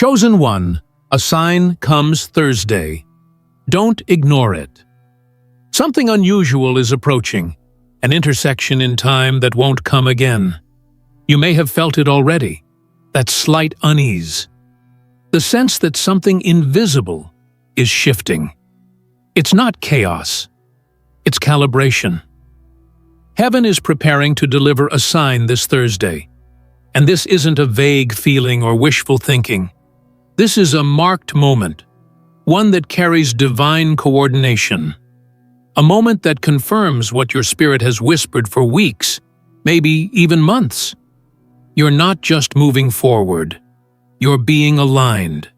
Chosen one, a sign comes Thursday. Don't ignore it. Something unusual is approaching, an intersection in time that won't come again. You may have felt it already, that slight unease. The sense that something invisible is shifting. It's not chaos, it's calibration. Heaven is preparing to deliver a sign this Thursday. And this isn't a vague feeling or wishful thinking. This is a marked moment, one that carries divine coordination. A moment that confirms what your spirit has whispered for weeks, maybe even months. You're not just moving forward, you're being aligned.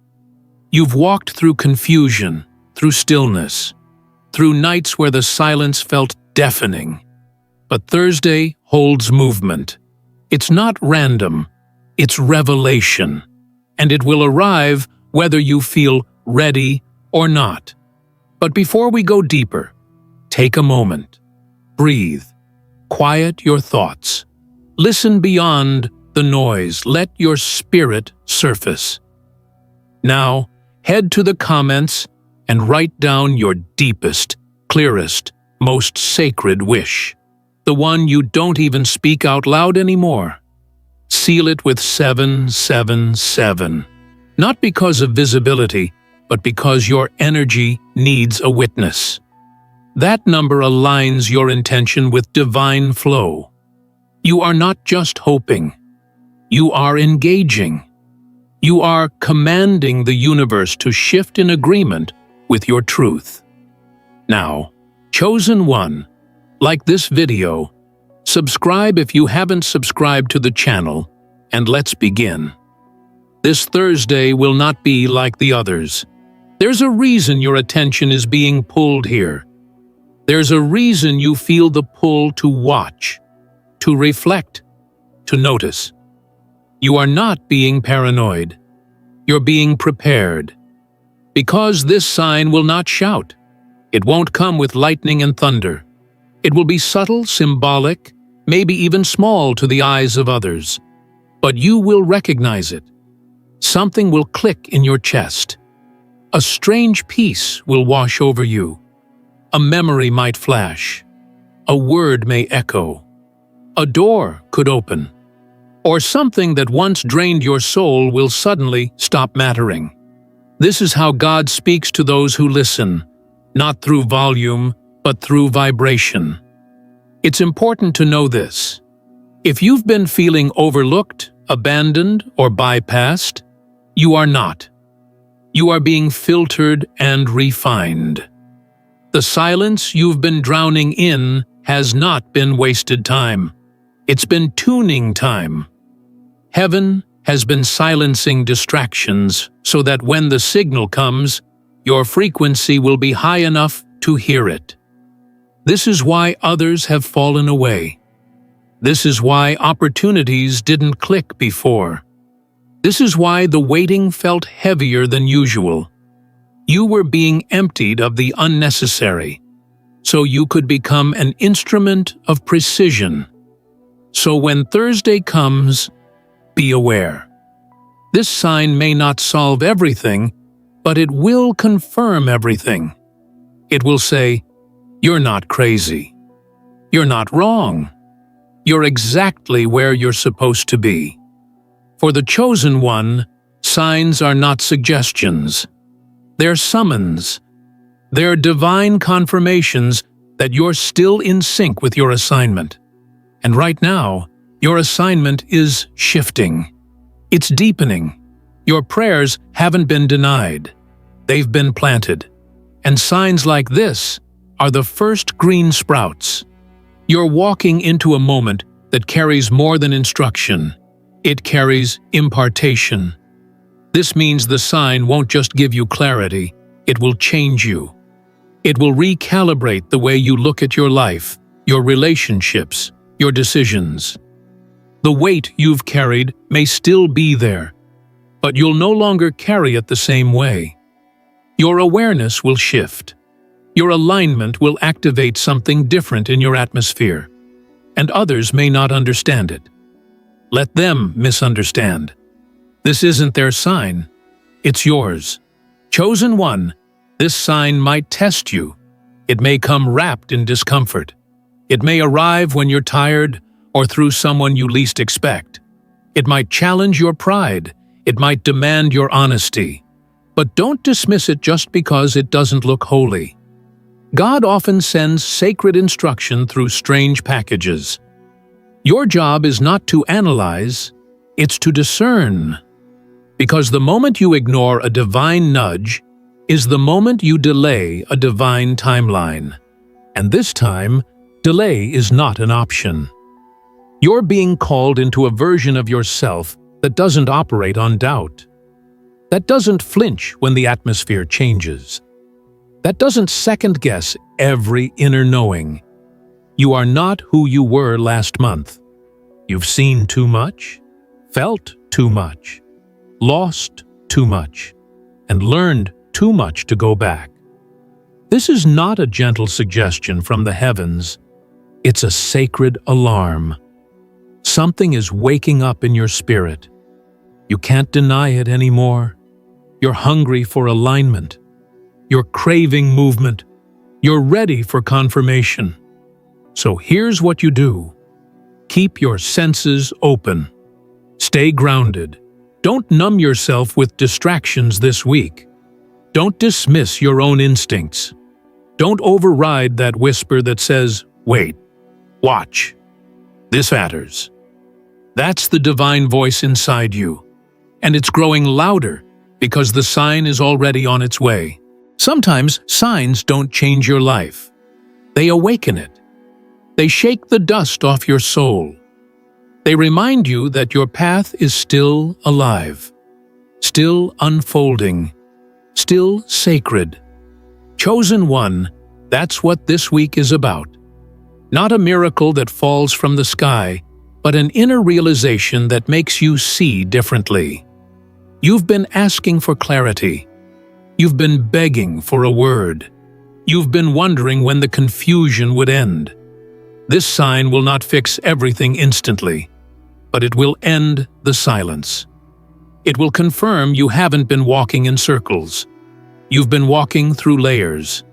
You've walked through confusion, through stillness, through nights where the silence felt deafening. But Thursday holds movement. It's not random, it's revelation. And it will arrive whether you feel ready or not. But before we go deeper, take a moment. Breathe. Quiet your thoughts. Listen beyond the noise. Let your spirit surface. Now, head to the comments and write down your deepest, clearest, most sacred wish. The one you don't even speak out loud anymore. Seal it with 777. Not because of visibility, but because your energy needs a witness. That number aligns your intention with divine flow. You are not just hoping. You are engaging. You are commanding the universe to shift in agreement with your truth. Now, chosen one, like this video, subscribe if you haven't subscribed to the channel, and let's begin. This Thursday will not be like the others. There's a reason your attention is being pulled here. There's a reason you feel the pull to watch, to reflect, to notice. You are not being paranoid. You're being prepared. Because this sign will not shout. It won't come with lightning and thunder. It will be subtle, symbolic, maybe even small to the eyes of others. But you will recognize it. Something will click in your chest. A strange peace will wash over you. A memory might flash. A word may echo. A door could open. Or something that once drained your soul will suddenly stop mattering. This is how God speaks to those who listen, not through volume, but through vibration. It's important to know this. If you've been feeling overlooked, abandoned, or bypassed, you are not. You are being filtered and refined. The silence you've been drowning in has not been wasted time. It's been tuning time. Heaven has been silencing distractions so that when the signal comes, your frequency will be high enough to hear it. This is why others have fallen away. This is why opportunities didn't click before. This is why the waiting felt heavier than usual. You were being emptied of the unnecessary, so you could become an instrument of precision. So when Thursday comes, be aware. This sign may not solve everything, but it will confirm everything. It will say, "You're not crazy. You're not wrong. You're exactly where you're supposed to be." For the chosen one, signs are not suggestions. They're summons. They're divine confirmations that you're still in sync with your assignment. And right now, your assignment is shifting. It's deepening. Your prayers haven't been denied. They've been planted. And signs like this are the first green sprouts. You're walking into a moment that carries more than instruction. It carries impartation. This means the sign won't just give you clarity, it will change you. It will recalibrate the way you look at your life, your relationships, your decisions. The weight you've carried may still be there, but you'll no longer carry it the same way. Your awareness will shift. Your alignment will activate something different in your atmosphere, and others may not understand it. Let them misunderstand. This isn't their sign. It's yours. Chosen one, this sign might test you. It may come wrapped in discomfort. It may arrive when you're tired or through someone you least expect. It might challenge your pride. It might demand your honesty. But don't dismiss it just because it doesn't look holy. God often sends sacred instruction through strange packages. Your job is not to analyze, it's to discern. Because the moment you ignore a divine nudge is the moment you delay a divine timeline. And this time, delay is not an option. You're being called into a version of yourself that doesn't operate on doubt. That doesn't flinch when the atmosphere changes. That doesn't second-guess every inner knowing. You are not who you were last month. You've seen too much, felt too much, lost too much, and learned too much to go back. This is not a gentle suggestion from the heavens. It's a sacred alarm. Something is waking up in your spirit. You can't deny it anymore. You're hungry for alignment. You're craving movement. You're ready for confirmation. So here's what you do. Keep your senses open. Stay grounded. Don't numb yourself with distractions this week. Don't dismiss your own instincts. Don't override that whisper that says, "Wait, watch. This matters." That's the divine voice inside you. And it's growing louder because the sign is already on its way. Sometimes signs don't change your life. They awaken it. They shake the dust off your soul. They remind you that your path is still alive, still unfolding, still sacred. Chosen one, that's what this week is about. Not a miracle that falls from the sky, but an inner realization that makes you see differently. You've been asking for clarity. You've been begging for a word. You've been wondering when the confusion would end. This sign will not fix everything instantly, but it will end the silence. It will confirm you haven't been walking in circles. You've been walking through layers.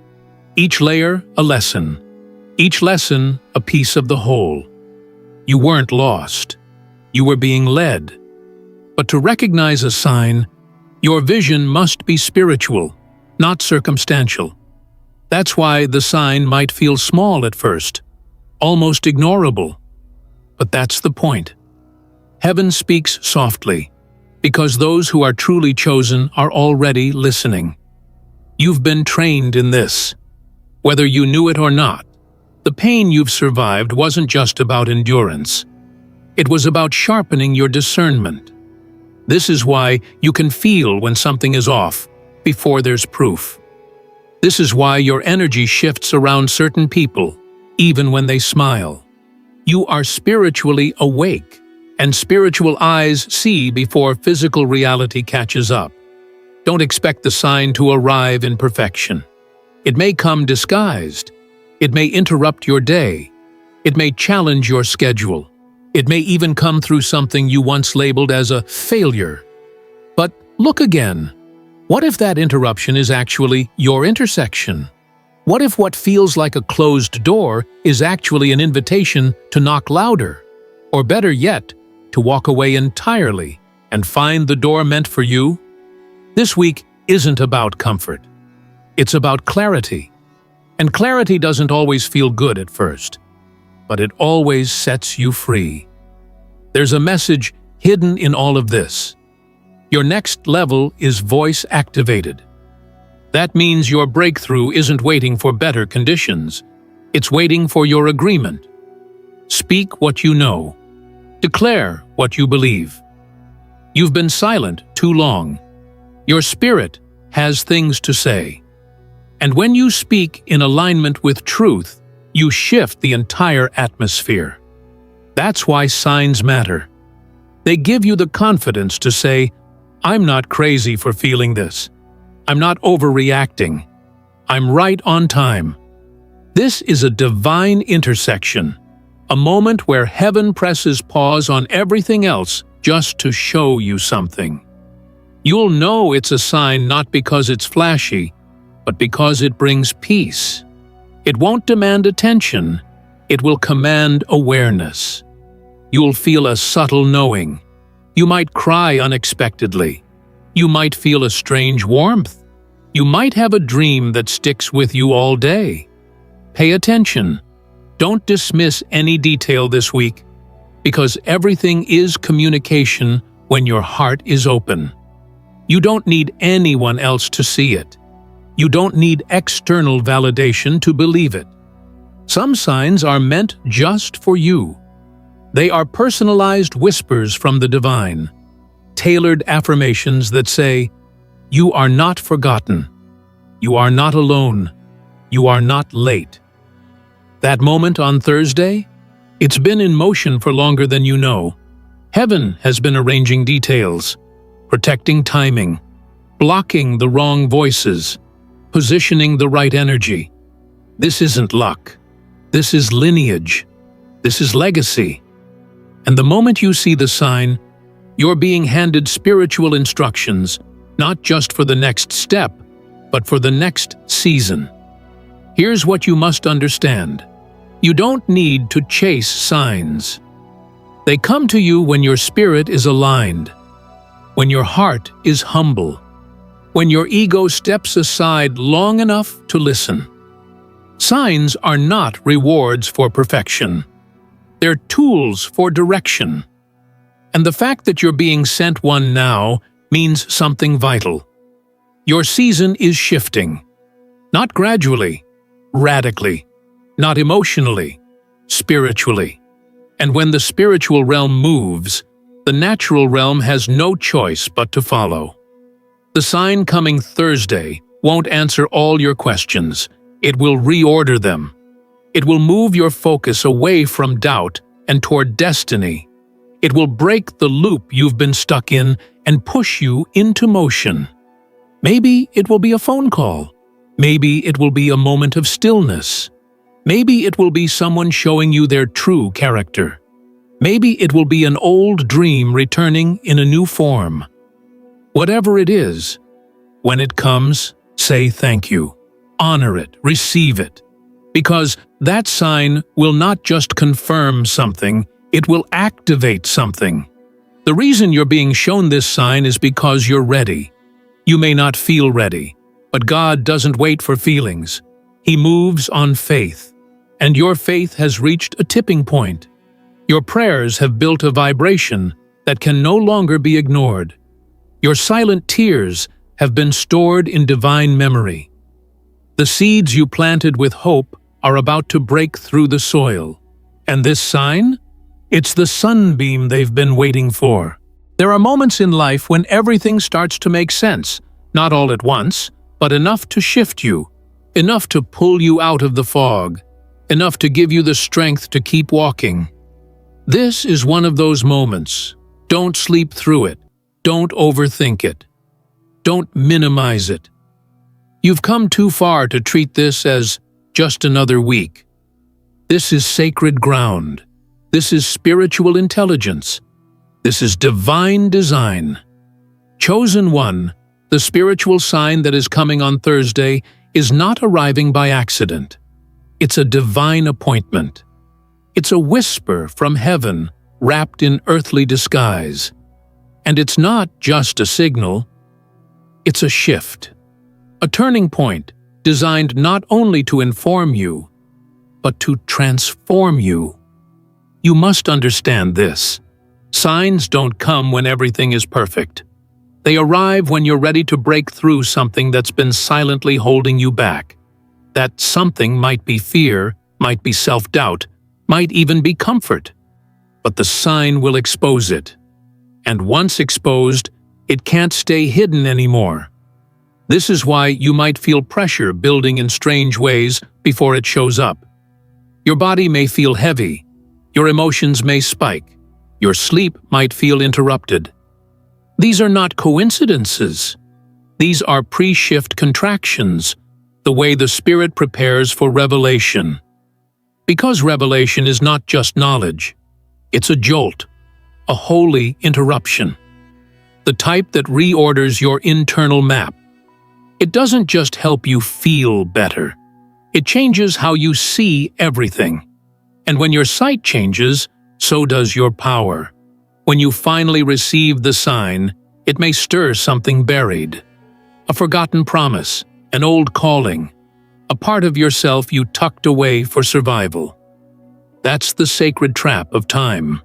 Each layer, a lesson. Each lesson, a piece of the whole. You weren't lost. You were being led. But to recognize a sign, your vision must be spiritual, not circumstantial. That's why the sign might feel small at first, almost ignorable. But that's the point. Heaven speaks softly, because those who are truly chosen are already listening. You've been trained in this. Whether you knew it or not, the pain you've survived wasn't just about endurance. It was about sharpening your discernment. This is why you can feel when something is off, before there's proof. This is why your energy shifts around certain people, even when they smile. You are spiritually awake, and spiritual eyes see before physical reality catches up. Don't expect the sign to arrive in perfection. It may come disguised. It may interrupt your day. It may challenge your schedule. It may even come through something you once labeled as a failure. But look again. What if that interruption is actually your intersection? What if what feels like a closed door is actually an invitation to knock louder? Or better yet, to walk away entirely and find the door meant for you? This week isn't about comfort. It's about clarity. And clarity doesn't always feel good at first, but it always sets you free. There's a message hidden in all of this. Your next level is voice-activated. That means your breakthrough isn't waiting for better conditions. It's waiting for your agreement. Speak what you know. Declare what you believe. You've been silent too long. Your spirit has things to say. And when you speak in alignment with truth, you shift the entire atmosphere. That's why signs matter. They give you the confidence to say, "I'm not crazy for feeling this. I'm not overreacting. I'm right on time." This is a divine intersection, a moment where heaven presses pause on everything else just to show you something. You'll know it's a sign not because it's flashy, but because it brings peace. It won't demand attention, it will command awareness. You'll feel a subtle knowing. You might cry unexpectedly. You might feel a strange warmth. You might have a dream that sticks with you all day. Pay attention. Don't dismiss any detail this week, because everything is communication when your heart is open. You don't need anyone else to see it. You don't need external validation to believe it. Some signs are meant just for you. They are personalized whispers from the divine, tailored affirmations that say, "You are not forgotten. You are not alone. You are not late." That moment on Thursday, it's been in motion for longer than you know. Heaven has been arranging details, protecting timing, blocking the wrong voices, positioning the right energy. This isn't luck. This is lineage. This is legacy. And the moment you see the sign, you're being handed spiritual instructions, not just for the next step, but for the next season. Here's what you must understand. You don't need to chase signs. They come to you when your spirit is aligned, when your heart is humble, when your ego steps aside long enough to listen. Signs are not rewards for perfection. They're tools for direction. And the fact that you're being sent one now means something vital. Your season is shifting. Not gradually, radically. Not emotionally, spiritually. And when the spiritual realm moves, the natural realm has no choice but to follow. The sign coming Thursday won't answer all your questions. It will reorder them. It will move your focus away from doubt and toward destiny. It will break the loop you've been stuck in and push you into motion. Maybe it will be a phone call. Maybe it will be a moment of stillness. Maybe it will be someone showing you their true character. Maybe it will be an old dream returning in a new form. Whatever it is, when it comes, say thank you. Honor it, receive it. Because that sign will not just confirm something, it will activate something. The reason you're being shown this sign is because you're ready. You may not feel ready, but God doesn't wait for feelings. He moves on faith. And your faith has reached a tipping point. Your prayers have built a vibration that can no longer be ignored. Your silent tears have been stored in divine memory. The seeds you planted with hope are about to break through the soil. And this sign? It's the sunbeam they've been waiting for. There are moments in life when everything starts to make sense, not all at once, but enough to shift you, enough to pull you out of the fog, enough to give you the strength to keep walking. This is one of those moments. Don't sleep through it. Don't overthink it. Don't minimize it. You've come too far to treat this as just another week. This is sacred ground. This is spiritual intelligence. This is divine design. Chosen one, the spiritual sign that is coming on Thursday, is not arriving by accident. It's a divine appointment. It's a whisper from heaven wrapped in earthly disguise. And it's not just a signal. It's a shift. A turning point designed not only to inform you, but to transform you. You must understand this. Signs don't come when everything is perfect. They arrive when you're ready to break through something that's been silently holding you back. That something might be fear, might be self-doubt, might even be comfort. But the sign will expose it. And once exposed, it can't stay hidden anymore. This is why you might feel pressure building in strange ways before it shows up. Your body may feel heavy. Your emotions may spike. Your sleep might feel interrupted. These are not coincidences. These are pre-shift contractions, the way the Spirit prepares for revelation. Because revelation is not just knowledge, it's a jolt, a holy interruption. the type that reorders your internal map. It doesn't just help you feel better. It changes how you see everything. And when your sight changes, so does your power. When you finally receive the sign, it may stir something buried. A forgotten promise, an old calling, a part of yourself you tucked away for survival. That's the sacred trap of time.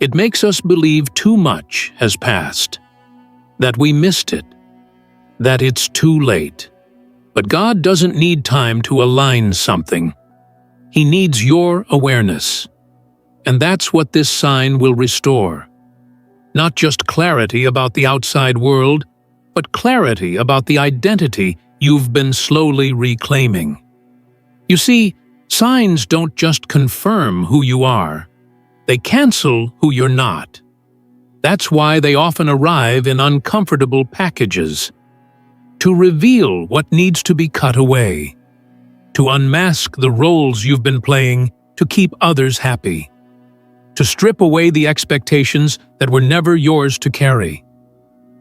It makes us believe too much has passed, that we missed it, that it's too late. But God doesn't need time to align something. He needs your awareness. And that's what this sign will restore. Not just clarity about the outside world, but clarity about the identity you've been slowly reclaiming. You see, signs don't just confirm who you are. They cancel who you're not. That's why they often arrive in uncomfortable packages. To reveal what needs to be cut away. To unmask the roles you've been playing to keep others happy. To strip away the expectations that were never yours to carry.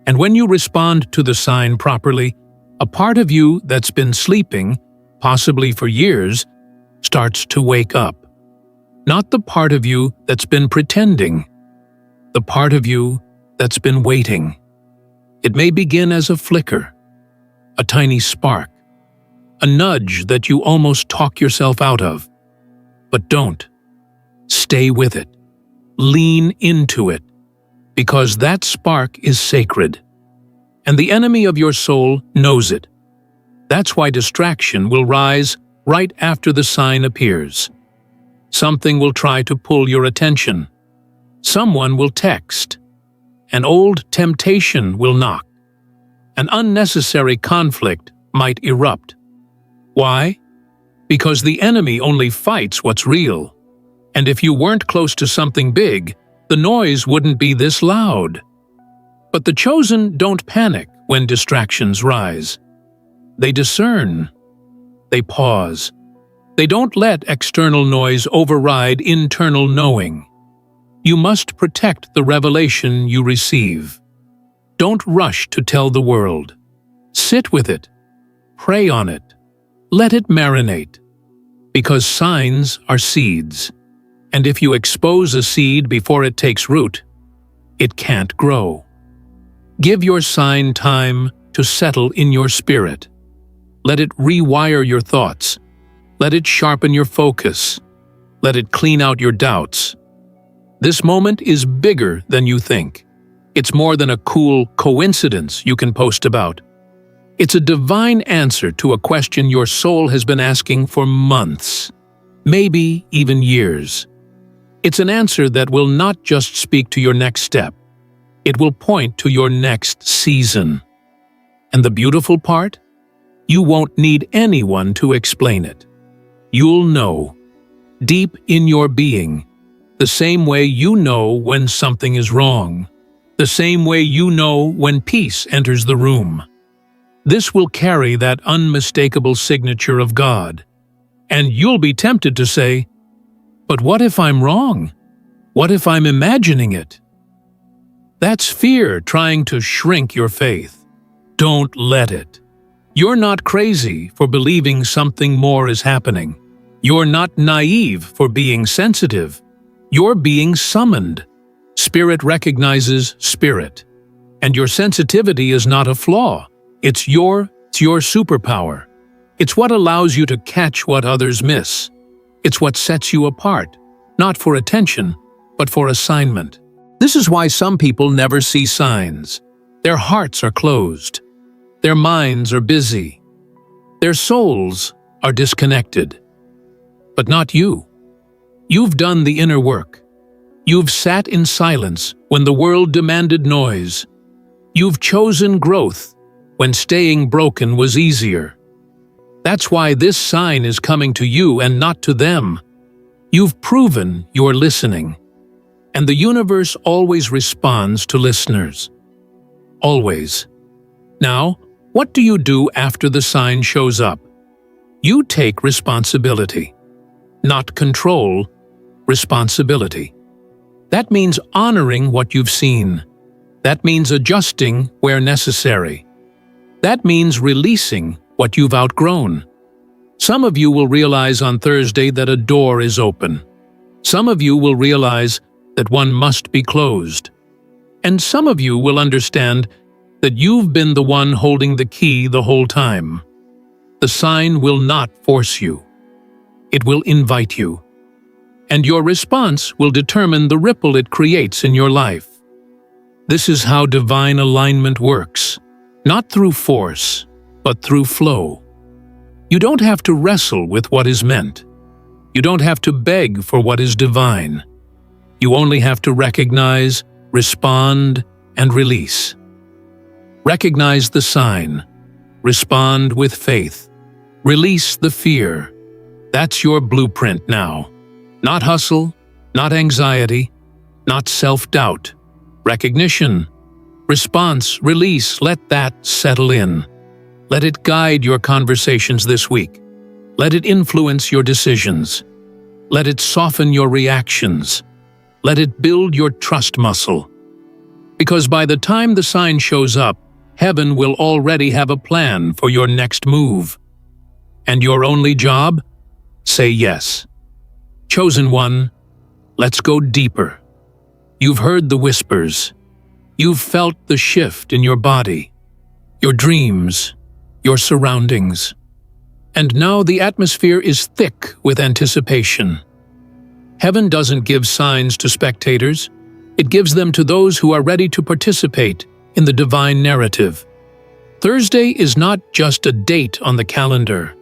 And when you respond to the sign properly, a part of you that's been sleeping, possibly for years, starts to wake up. Not the part of you that's been pretending. The part of you that's been waiting. It may begin as a flicker, a tiny spark, a nudge that you almost talk yourself out of. But don't. Stay with it. Lean into it, because that spark is sacred. And the enemy of your soul knows it. That's why distraction will rise right after the sign appears. Something will try to pull your attention. Someone will text. An old temptation will knock. An unnecessary conflict might erupt. Why? Because the enemy only fights what's real. And if you weren't close to something big, the noise wouldn't be this loud. But the chosen don't panic when distractions rise. They discern. They pause. They don't let external noise override internal knowing. You must protect the revelation you receive. Don't rush to tell the world. Sit with it. Pray on it. Let it marinate. Because signs are seeds. And if you expose a seed before it takes root, it can't grow. Give your sign time to settle in your spirit. Let it rewire your thoughts. Let it sharpen your focus. Let it clean out your doubts. This moment is bigger than you think. It's more than a cool coincidence you can post about. It's a divine answer to a question your soul has been asking for months, maybe even years. It's an answer that will not just speak to your next step. It will point to your next season. And the beautiful part? You won't need anyone to explain it. You'll know, deep in your being, the same way you know when something is wrong, the same way you know when peace enters the room. This will carry that unmistakable signature of God. And you'll be tempted to say, "But what if I'm wrong? What if I'm imagining it?" That's fear trying to shrink your faith. Don't let it. You're not crazy for believing something more is happening. You're not naive for being sensitive. You're being summoned. Spirit recognizes spirit. And your sensitivity is not a flaw. It's your superpower. It's what allows you to catch what others miss. It's what sets you apart, not for attention, but for assignment. This is why some people never see signs. Their hearts are closed. Their minds are busy. Their souls are disconnected. But not you. You've done the inner work. You've sat in silence when the world demanded noise. You've chosen growth when staying broken was easier. That's why this sign is coming to you and not to them. You've proven you're listening. And the universe always responds to listeners. Always. Now, what do you do after the sign shows up? You take responsibility. Not control, responsibility. That means honoring what you've seen, That means adjusting where necessary. That means releasing what you've outgrown. Some of you will realize on Thursday that a door is open. Some of you will realize that one must be closed. And some of you will understand that you've been the one holding the key the whole time. The sign will not force you. It will invite you. And your response will determine the ripple it creates in your life. This is how divine alignment works, not through force, but through flow. You don't have to wrestle with what is meant. You don't have to beg for what is divine. You only have to recognize, respond, and release. Recognize the sign. Respond with faith. Release the fear. That's your blueprint now. Not hustle, not anxiety, not self-doubt. Recognition. Response, release, let that settle in. Let it guide your conversations this week. Let it influence your decisions. Let it soften your reactions. Let it build your trust muscle. Because by the time the sign shows up, heaven will already have a plan for your next move. And your only job? Say yes. Chosen one, let's go deeper. You've heard the whispers. You've felt the shift in your body, your dreams, your surroundings. And now the atmosphere is thick with anticipation. Heaven doesn't give signs to spectators. It gives them to those who are ready to participate in the divine narrative. Thursday is not just a date on the calendar.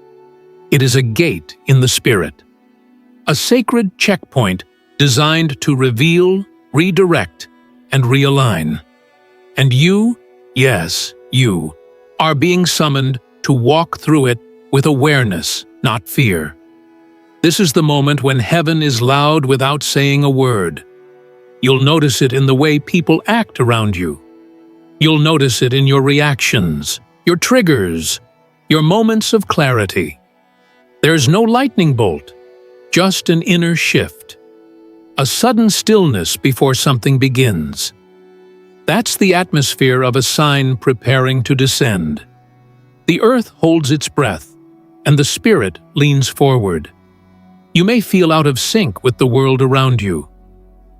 It is a gate in the spirit. A sacred checkpoint designed to reveal, redirect, and realign. And you, yes, you, are being summoned to walk through it with awareness, not fear. This is the moment when heaven is loud without saying a word. You'll notice it in the way people act around you. You'll notice it in your reactions, your triggers, your moments of clarity. There's no lightning bolt, just an inner shift. A sudden stillness before something begins. That's the atmosphere of a sign preparing to descend. The earth holds its breath, and the spirit leans forward. You may feel out of sync with the world around you.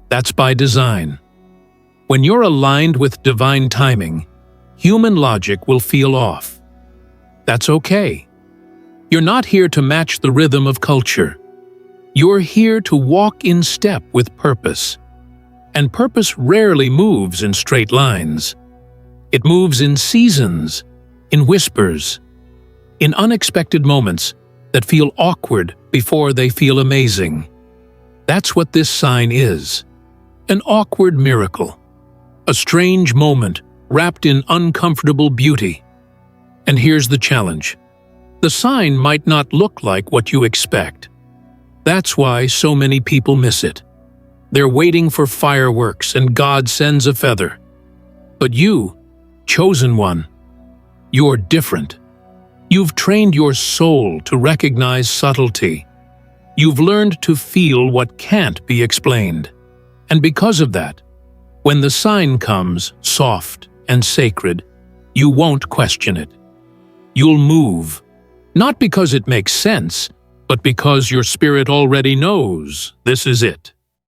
That's by design. When you're aligned with divine timing, human logic will feel off. That's okay. You're not here to match the rhythm of culture. You're here to walk in step with purpose. And purpose rarely moves in straight lines. It moves in seasons, in whispers, in unexpected moments that feel awkward before they feel amazing. That's what this sign is. An awkward miracle. A strange moment wrapped in uncomfortable beauty. And here's the challenge. The sign might not look like what you expect. That's why so many people miss it. They're waiting for fireworks and God sends a feather. But you, chosen one, you're different. You've trained your soul to recognize subtlety. You've learned to feel what can't be explained. And because of that, when the sign comes, soft and sacred, you won't question it. You'll move, not because it makes sense, but because your spirit already knows this is it.